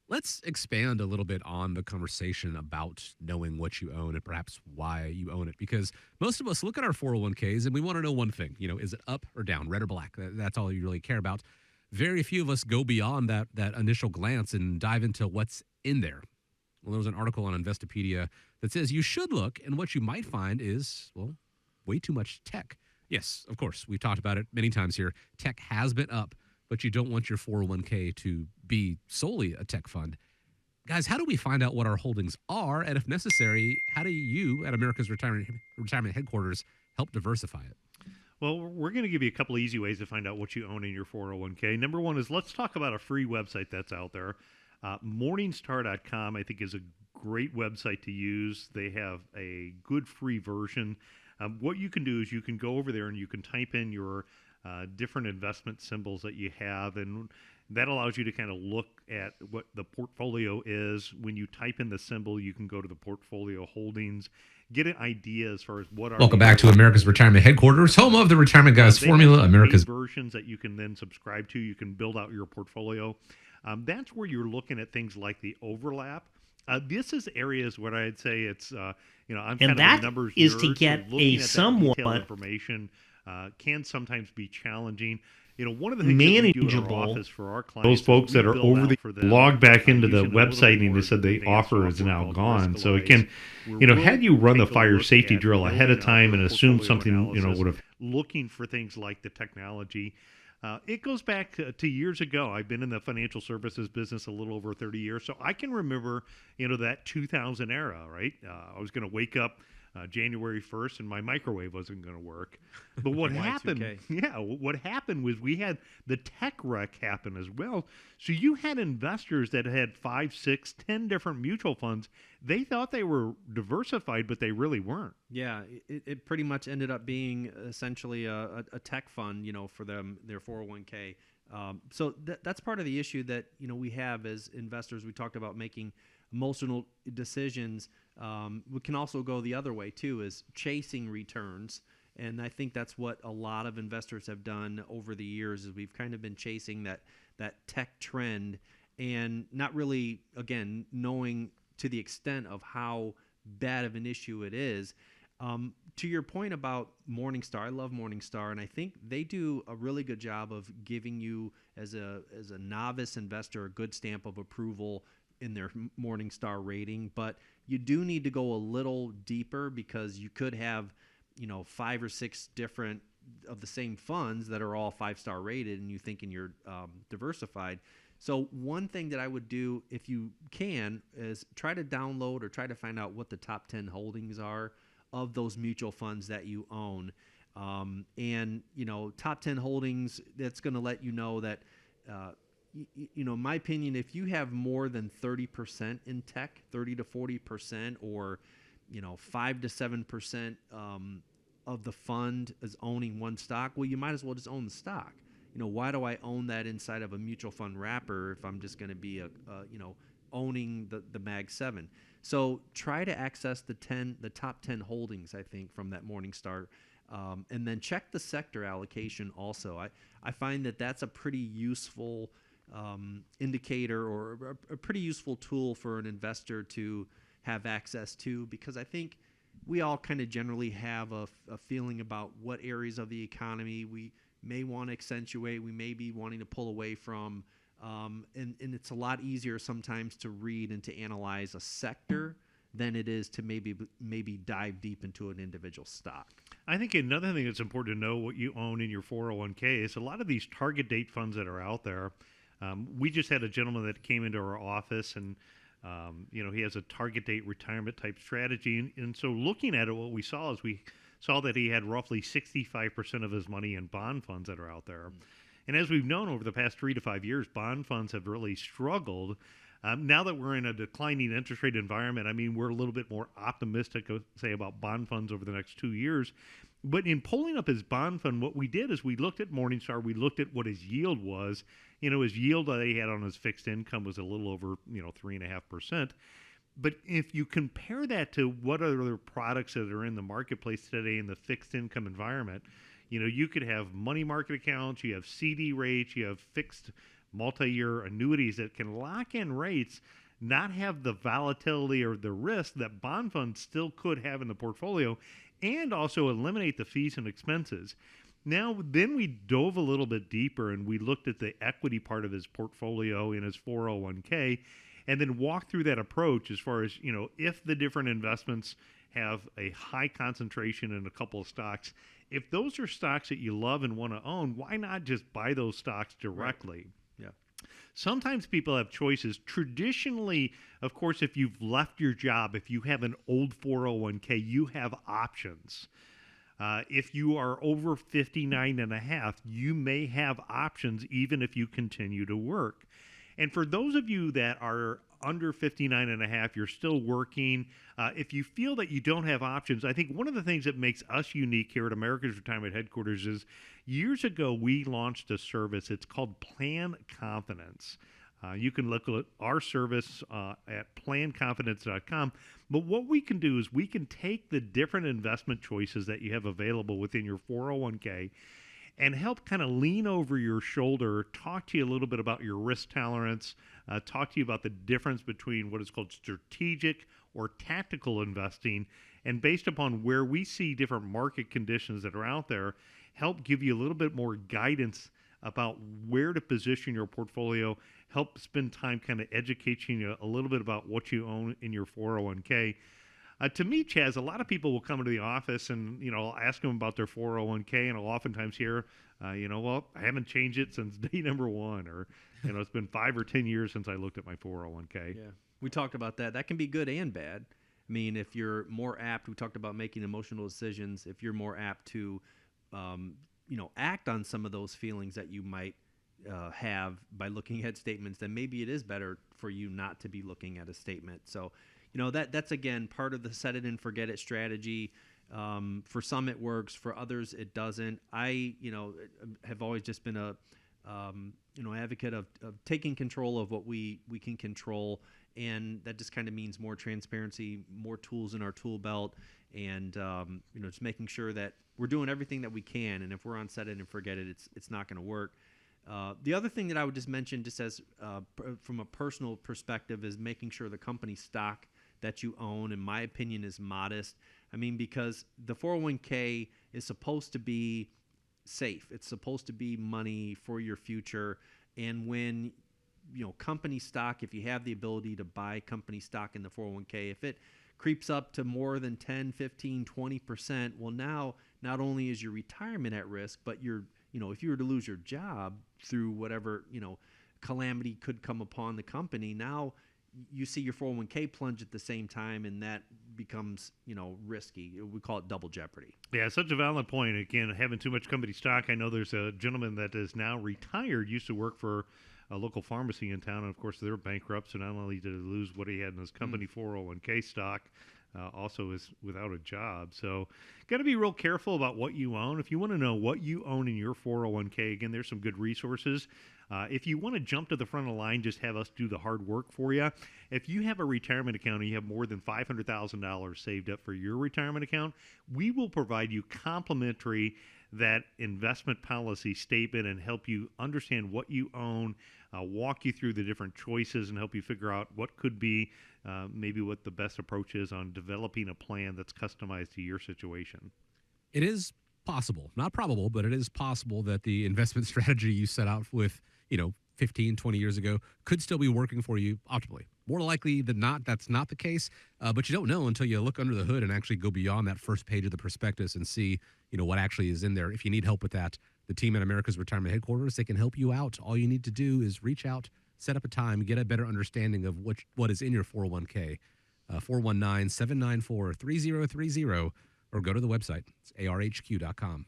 Let's expand a little bit on the conversation about knowing what you own and perhaps why you own it. Because most of us look at our 401ks and we want to know one thing, is it up or down, red or black? That's all you really care about. Very few of us go beyond that initial glance and dive into what's in there. Well, there was an article on Investopedia that says you should look, and what you might find is, well, way too much tech. Yes, of course, we've talked about it many times here. Tech has been up, but you don't want your 401k to be solely a tech fund. Guys, how do we find out what our holdings are? And if necessary, how do you at America's retirement headquarters help diversify it? Well, we're going to give you a couple easy ways to find out what you own in your 401k. Number one is let's talk about a free website that's out there. Morningstar.com, I think, is a great website to use. They have a good free version. What you can do is you can go over there and you can type in your different investment symbols that you have, and that allows you to kind of look at what the portfolio is. When you type in the symbol, you can go to the portfolio holdings, get an idea as far as what are Welcome the back to America's Retirement Headquarters, home of the Retirement Guys they have Formula. some America's paid versions that you can then subscribe to. You can build out your portfolio. That's where you're looking at things like the overlap. This is areas where I'd say it's, I'm kind And of a that numbers is nerd, to so get looking a at that somewhat detailed information can sometimes be challenging. One of the things that we do in our manageable. office for our clients, Those folks that are over the for them, log back into the using a little website bit and more they said the advanced offer is software now called gone. So it Riskalyze, can, where had we'll you run the take a fire look safety at drill ahead of building out time and your assumed portfolio something, analysis, would have. looking for things like the technology. It goes back to years ago. I've been in the financial services business a little over 30 years, so I can remember, that 2000 era, right? I was going to wake up January 1st and my microwave wasn't going to work. But what happened? Y2K. Yeah, what happened was we had the tech wreck happen as well. So you had investors that had 5, 6, 10 different mutual funds. They thought they were diversified, but they really weren't. Yeah, it pretty much ended up being essentially a tech fund, for them, their 401k. So that's part of the issue that we have as investors. We talked about making emotional decisions. We can also go the other way too, is chasing returns. And I think that's what a lot of investors have done over the years. Is we've kind of been chasing that tech trend and not really, again, knowing to the extent of how bad of an issue it is. To your point about Morningstar, I love Morningstar, and I think they do a really good job of giving you, as a novice investor, a good stamp of approval in their Morningstar rating. But you do need to go a little deeper, because you could have 5 or 6 different of the same funds that are all 5-star rated, and you thinking you're diversified. So one thing that I would do, if you can, is try to download or try to find out what the top 10 holdings are of those mutual funds that you own. And top 10 holdings, that's going to let you know that, in my opinion, if you have more than 30% in tech, 30 to 40%, or 5 to 7% of the fund is owning one stock, well, you might as well just own the stock. Why do I own that inside of a mutual fund wrapper if I'm just going to be owning the Mag 7? So try to access the top 10 holdings, I think, from that Morningstar, and then check the sector allocation also. I find that that's a pretty useful indicator, or a pretty useful tool for an investor to have access to, because I think we all kind of generally have a feeling about what areas of the economy we may want to accentuate, we may be wanting to pull away from, and it's a lot easier sometimes to read and to analyze a sector than it is to maybe dive deep into an individual stock. I think another thing that's important to know what you own in your 401k is a lot of these target date funds that are out there. We just had a gentleman that came into our office, and he has a target date retirement type strategy. And so looking at it, what we saw is we saw that he had roughly 65% of his money in bond funds that are out there. And as we've known over the past 3 to 5 years, bond funds have really struggled. Now that we're in a declining interest rate environment, I mean, we're a little bit more optimistic, say, about bond funds over the next 2 years. But in pulling up his bond fund, what we did is we looked at Morningstar, we looked at what his yield was. His yield that he had on his fixed income was a little over, 3.5%. But if you compare that to what other products that are in the marketplace today in the fixed income environment, you could have money market accounts, you have CD rates, you have fixed multi-year annuities that can lock in rates, not have the volatility or the risk that bond funds still could have in the portfolio, and also eliminate the fees and expenses. Now, then we dove a little bit deeper and we looked at the equity part of his portfolio in his 401k, and then walked through that approach as far as, if the different investments have a high concentration in a couple of stocks, if those are stocks that you love and want to own, why not just buy those stocks directly? Right. Yeah. Sometimes people have choices. Traditionally, of course, if you've left your job, if you have an old 401k, you have options. If you are over 59 and a half, you may have options even if you continue to work. And for those of you that are under 59 and a half, you're still working. If you feel that you don't have options, I think one of the things that makes us unique here at America's Retirement Headquarters is years ago we launched a service. It's called Plan Confidence. You can look at our service at planconfidence.com. But what we can do is we can take the different investment choices that you have available within your 401k and help kind of lean over your shoulder, talk to you a little bit about your risk tolerance, talk to you about the difference between what is called strategic or tactical investing, and based upon where we see different market conditions that are out there, help give you a little bit more guidance about where to position your portfolio, help spend time kind of educating you a little bit about what you own in your 401k. To me, Chaz, a lot of people will come into the office and, I'll ask them about their 401k, and I'll oftentimes hear, well, I haven't changed it since day number one, or, it's been 5 or 10 years since I looked at my 401k. Yeah. We talked about that. That can be good and bad. I mean, if you're more apt, we talked about making emotional decisions. If you're more apt to, act on some of those feelings that you might have by looking at statements, then maybe it is better for you not to be looking at a statement. So, that's, again, part of the set it and forget it strategy. For some it works, for others it doesn't. I, have always just been a, advocate of taking control of what we can control. And that just kind of means more transparency, more tools in our tool belt, and, just making sure that we're doing everything that we can. And if we're on set it and forget it, it's not going to work. The other thing that I would just mention, just as from a personal perspective, is making sure the company stock that you own, in my opinion, is modest. I mean, because the 401k is supposed to be safe. It's supposed to be money for your future. And when, company stock, if you have the ability to buy company stock in the 401k, if it creeps up to more than 10, 15, 20%, well, now not only is your retirement at risk, but you're, if you were to lose your job through whatever, calamity could come upon the company, now you see your 401k plunge at the same time, and that becomes, risky. We call it double jeopardy. Yeah, such a valid point. Again, having too much company stock. I know there's a gentleman that is now retired, used to work for a local pharmacy in town, and of course they're bankrupt, so not only did he lose what he had in his company 401k stock, also is without a job. So got to be real careful about what you own. If you want to know what you own in your 401k, again, there's some good resources. If you want to jump to the front of the line, just have us do the hard work for you. If you have a retirement account and you have more than $500,000 saved up for your retirement account, we will provide you complimentary that investment policy statement and help you understand what you own, walk you through the different choices, and help you figure out what could be maybe what the best approach is on developing a plan that's customized to your situation. It is possible, not probable, but it is possible that the investment strategy you set out with, 15, 20 years ago could still be working for you optimally. More likely than not, that's not the case, but you don't know until you look under the hood and actually go beyond that first page of the prospectus and see, what actually is in there. If you need help with that, the team at America's Retirement Headquarters, they can help you out. All you need to do is reach out, set up a time, get a better understanding of what is in your 401k, 419-794-3030, or go to the website. It's arhq.com.